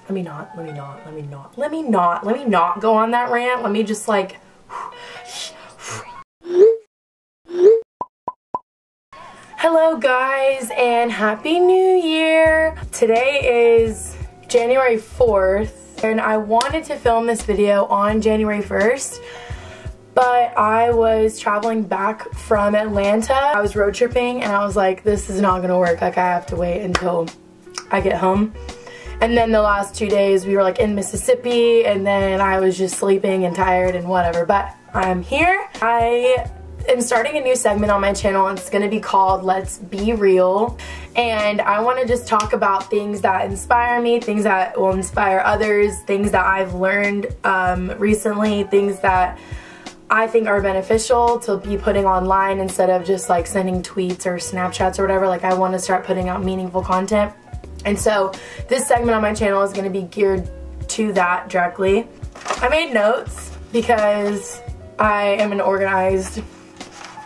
let me not go on that rant. Let me just like, hello guys and happy new year. Today is January 4th and I wanted to film this video on January 1st, but I was traveling back from Atlanta. I was road tripping and I was like, this is not gonna work. Like, I have to wait until I get home. And then the last 2 days we were like in Mississippi, and then I was just sleeping and tired and whatever, but I'm here. I am starting a new segment on my channel. It's gonna be called Let's Be Real, and I want to just talk about things that inspire me, things that will inspire others, things that I've learned recently, things that I think are beneficial to be putting online instead of just like sending tweets or Snapchats or whatever. Like, I want to start putting out meaningful content. And so this segment on my channel is going to be geared to that directly. I made notes because I am an organized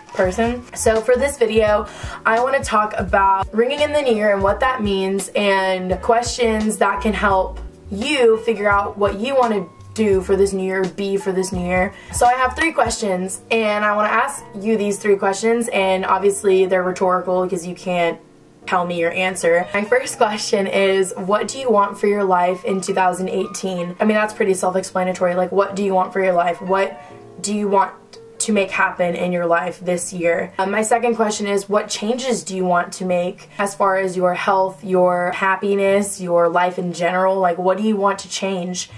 person. So for this video, I want to talk about ringing in the new year and what that means, and questions that can help you figure out what you want to do for this new year, be for this new year. So I have 3 questions, and I want to ask you these 3 questions, and obviously they're rhetorical because you can't tell me your answer. My first question is, what do you want for your life in 2018? I mean, that's pretty self-explanatory. Like, what do you want for your life? What do you want to make happen in your life this year? My second question is, what changes do you want to make as far as your health, your happiness, your life in general? Like, what do you want to change?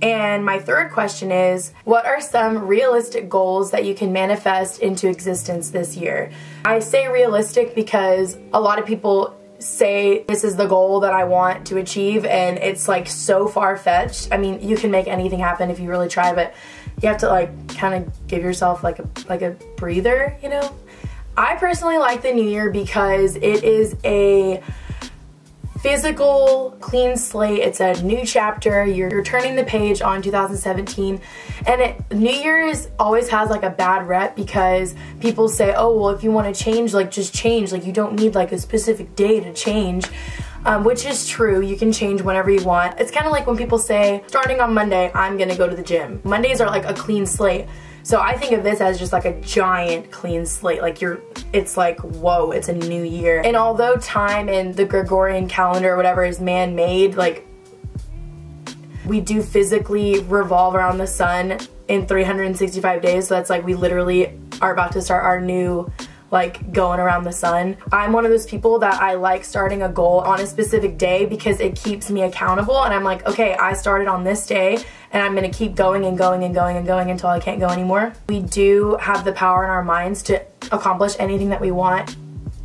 And my third question is, what are some realistic goals that you can manifest into existence this year? I say realistic because a lot of people say this is the goal that I want to achieve, and it's like so far-fetched. I mean, you can make anything happen if you really try, but you have to like kind of give yourself like a breather, you know? I personally like the new year because it is a physical clean slate. It's a new chapter. You're turning the page on 2017, and New Year's always has like a bad rep because people say, oh well, if you want to change, like just change, like you don't need like a specific day to change, which is true. You can change whenever you want. It's kind of like when people say, starting on Monday I'm gonna go to the gym. Mondays are like a clean slate. So I think of this as just like a giant clean slate. Like it's like, whoa, it's a new year. And although time in the Gregorian calendar or whatever is man-made, like we do physically revolve around the sun in 365 days. So that's like, we literally are about to start our new like going around the sun. I'm one of those people that I like starting a goal on a specific day because it keeps me accountable, and I'm like, okay, I started on this day and I'm gonna keep going and going and going and going until I can't go anymore. We do have the power in our minds to accomplish anything that we want.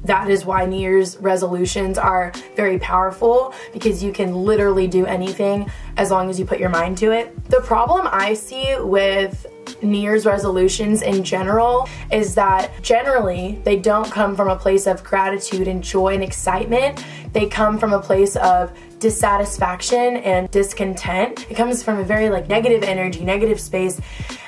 That is why New Year's resolutions are very powerful, because you can literally do anything as long as you put your mind to it. The problem I see with New Year's resolutions in general is that generally they don't come from a place of gratitude and joy and excitement. They come from a place of dissatisfaction and discontent. It comes from a very like negative energy, negative space.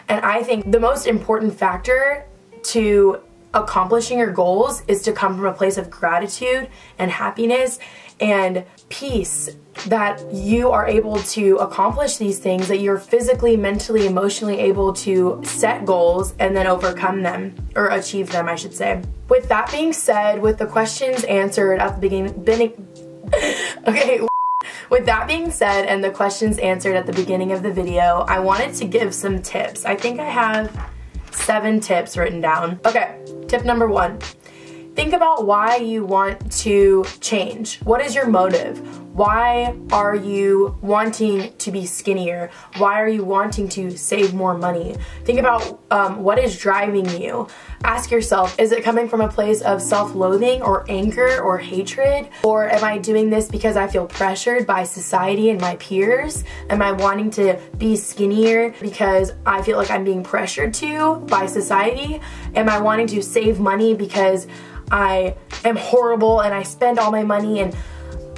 And I think the most important factor to accomplishing your goals is to come from a place of gratitude and happiness and peace, that you are able to accomplish these things, that you're physically, mentally, emotionally able to set goals and then overcome them, or achieve them, I should say. With that being said, with the questions answered at the beginning, okay, with that being said and the questions answered at the beginning of the video, I wanted to give some tips. I think I have 7 tips written down. Okay, tip number 1. Think about why you want to change. What is your motive? Why are you wanting to be skinnier? Why are you wanting to save more money? Think about what is driving you. Ask yourself, is it coming from a place of self-loathing or anger or hatred? Or am I doing this because I feel pressured by society and my peers? Am I wanting to be skinnier because I feel like I'm being pressured to by society? Am I wanting to save money because I am horrible and I spend all my money and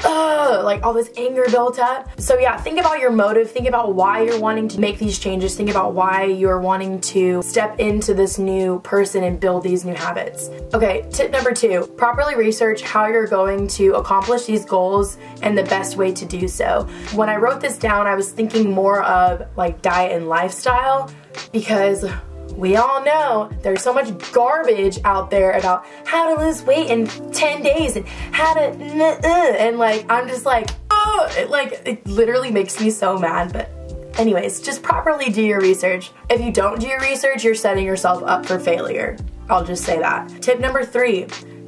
like all this anger built up. So yeah, think about your motive, think about why you're wanting to make these changes, think about why you're wanting to step into this new person and build these new habits. Okay, tip number 2, properly research how you're going to accomplish these goals and the best way to do so. When I wrote this down, I was thinking more of like diet and lifestyle, because we all know there's so much garbage out there about how to lose weight in 10 days and how to and like I'm just like, oh, it literally makes me so mad. But anyways, just properly do your research. If you don't do your research, you're setting yourself up for failure. I'll just say that. Tip number 3,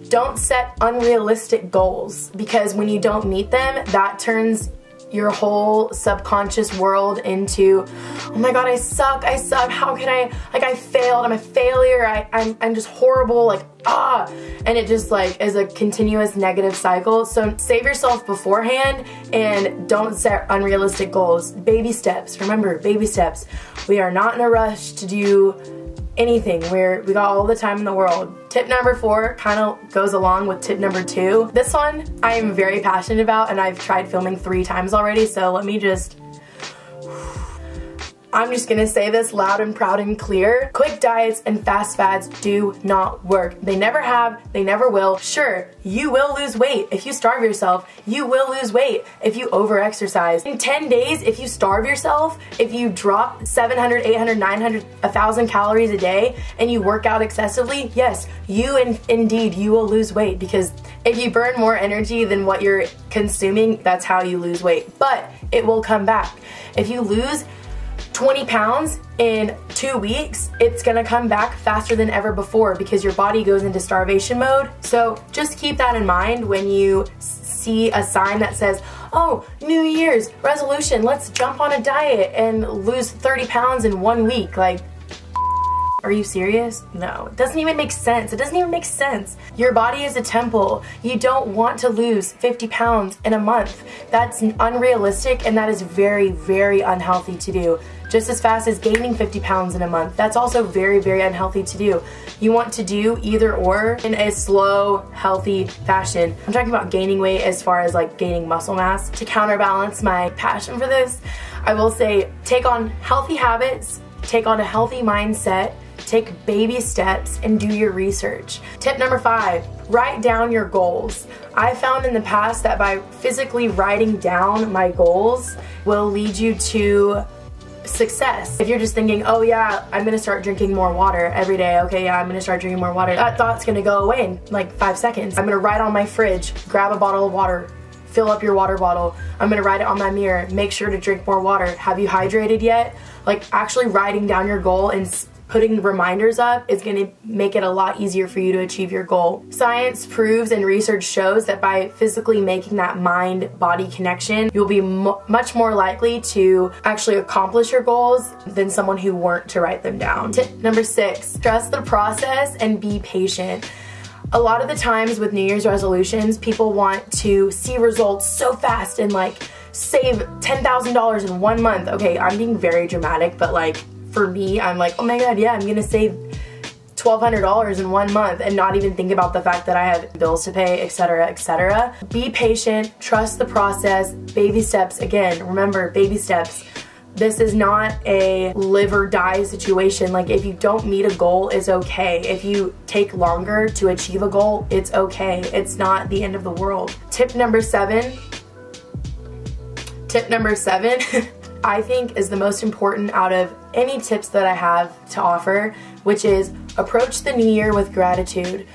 don't set unrealistic goals, because when you don't meet them, that turns your whole subconscious world into, oh my god, I suck, how can I failed, I'm a failure, I'm just horrible, like, and it just like is a continuous negative cycle. So save yourself beforehand and don't set unrealistic goals. Baby steps, remember, baby steps. We are not in a rush to do anything. We got all the time in the world. Tip number 4 kind of goes along with tip number 2. This one I am very passionate about, and I've tried filming 3 times already, so I'm just gonna say this loud and proud and clear. Quick diets and fast fads do not work. They never have, they never will. Sure, you will lose weight. If you starve yourself, you will lose weight if you over-exercise. In 10 days, if you starve yourself, if you drop 700, 800, 900, 1,000 calories a day, and you work out excessively, yes, indeed, you will lose weight, because if you burn more energy than what you're consuming, that's how you lose weight. But it will come back. If you lose 20 pounds in 2 weeks, it's gonna come back faster than ever before, because your body goes into starvation mode. So just keep that in mind when you see a sign that says, oh, New Year's resolution, let's jump on a diet and lose 30 pounds in 1 week. Like, are you serious? No, it doesn't even make sense. It doesn't even make sense. Your body is a temple. You don't want to lose 50 pounds in a month. That's unrealistic, and that is very, very unhealthy to do. Just as fast as gaining 50 pounds in a month. That's also very, very unhealthy to do. You want to do either or in a slow, healthy fashion. I'm talking about gaining weight as far as like gaining muscle mass. To counterbalance my passion for this, I will say take on healthy habits, take on a healthy mindset, take baby steps, and do your research. Tip number 5, write down your goals. I found in the past that by physically writing down my goals will lead you to success. If you're just thinking, oh yeah, I'm gonna start drinking more water every day, okay, yeah, I'm gonna start drinking more water, that thought's gonna go away in like 5 seconds. I'm gonna write on my fridge, grab a bottle of water, fill up your water bottle. I'm gonna write it on my mirror, make sure to drink more water. Have you hydrated yet? Like, actually writing down your goal and putting reminders up is going to make it a lot easier for you to achieve your goal. Science proves and research shows that by physically making that mind-body connection, you'll be much more likely to actually accomplish your goals than someone who weren't to write them down. Tip number 6, trust the process and be patient. A lot of the times with New Year's resolutions, people want to see results so fast and like save $10,000 in 1 month. Okay, I'm being very dramatic, but like, for me, I'm like, oh my god, yeah, I'm gonna save $1,200 in 1 month and not even think about the fact that I have bills to pay, etc., etc. Be patient, trust the process, baby steps. Again, remember, baby steps. This is not a live or die situation. Like, if you don't meet a goal, it's okay. If you take longer to achieve a goal, it's okay. It's not the end of the world. Tip number 7, I think is the most important out of any tips that I have to offer, which is approach the new year with gratitude.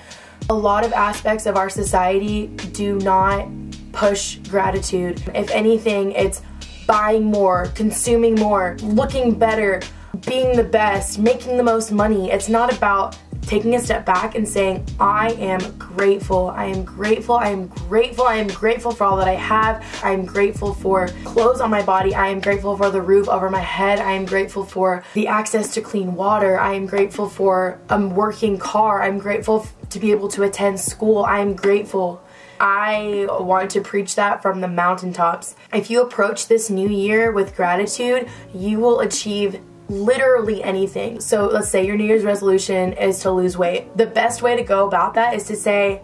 A lot of aspects of our society do not push gratitude. If anything, it's buying more, consuming more, looking better, being the best, making the most money. It's not about taking a step back and saying, I am grateful, I am grateful, I am grateful, I am grateful for all that I have. I am grateful for clothes on my body. I am grateful for the roof over my head. I am grateful for the access to clean water. I am grateful for a working car. I'm grateful to be able to attend school. I am grateful. I want to preach that from the mountaintops. If you approach this new year with gratitude, you will achieve literally anything. So let's say your New Year's resolution is to lose weight. The best way to go about that is to say,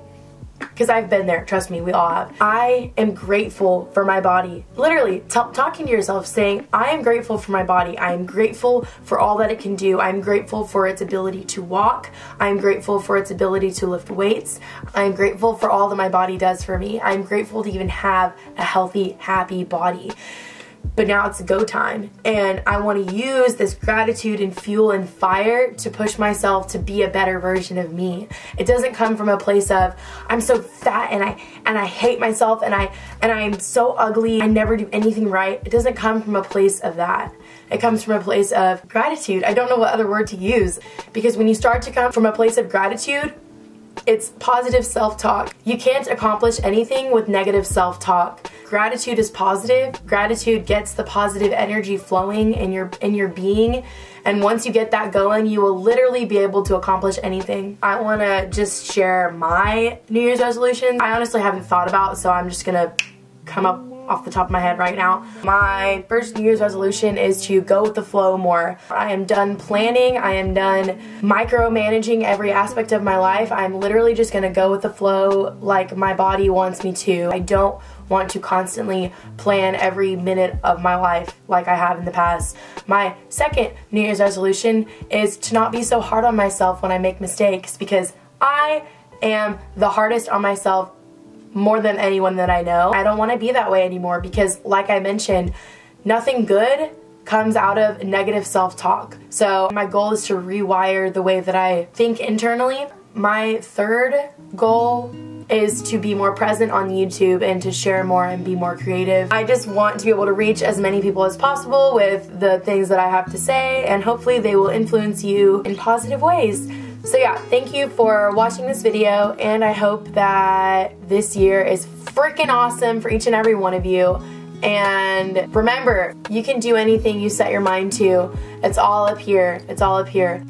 because I've been there, trust me, we all have. I am grateful for my body. Literally, talking to yourself, saying, I am grateful for my body. I am grateful for all that it can do. I'm grateful for its ability to walk. I'm grateful for its ability to lift weights. I'm grateful for all that my body does for me. I'm grateful to even have a healthy, happy body. But now it's go time, and I want to use this gratitude and fuel and fire to push myself to be a better version of me. It doesn't come from a place of I'm so fat and I hate myself and I'm so ugly, I never do anything right. It doesn't come from a place of that. It comes from a place of gratitude. I don't know what other word to use, because when you start to come from a place of gratitude, it's positive self-talk. You can't accomplish anything with negative self-talk. Gratitude is positive. Gratitude gets the positive energy flowing in your being, and once you get that going, you will literally be able to accomplish anything. I want to just share my New Year's resolution. I honestly haven't thought about, so I'm just gonna come up off the top of my head right now. My first New Year's resolution is to go with the flow more. I am done planning. I am done micromanaging every aspect of my life. I'm literally just gonna go with the flow like my body wants me to. I don't want to constantly plan every minute of my life like I have in the past. My second New Year's resolution is to not be so hard on myself when I make mistakes, because I am the hardest on myself more than anyone that I know. I don't want to be that way anymore, because like I mentioned, nothing good comes out of negative self-talk. So my goal is to rewire the way that I think internally. My third goal is to be more present on YouTube and to share more and be more creative. I just want to be able to reach as many people as possible with the things that I have to say, and hopefully they will influence you in positive ways. So yeah, thank you for watching this video, and I hope that this year is freaking awesome for each and every one of you. And remember, you can do anything you set your mind to. It's all up here. It's all up here.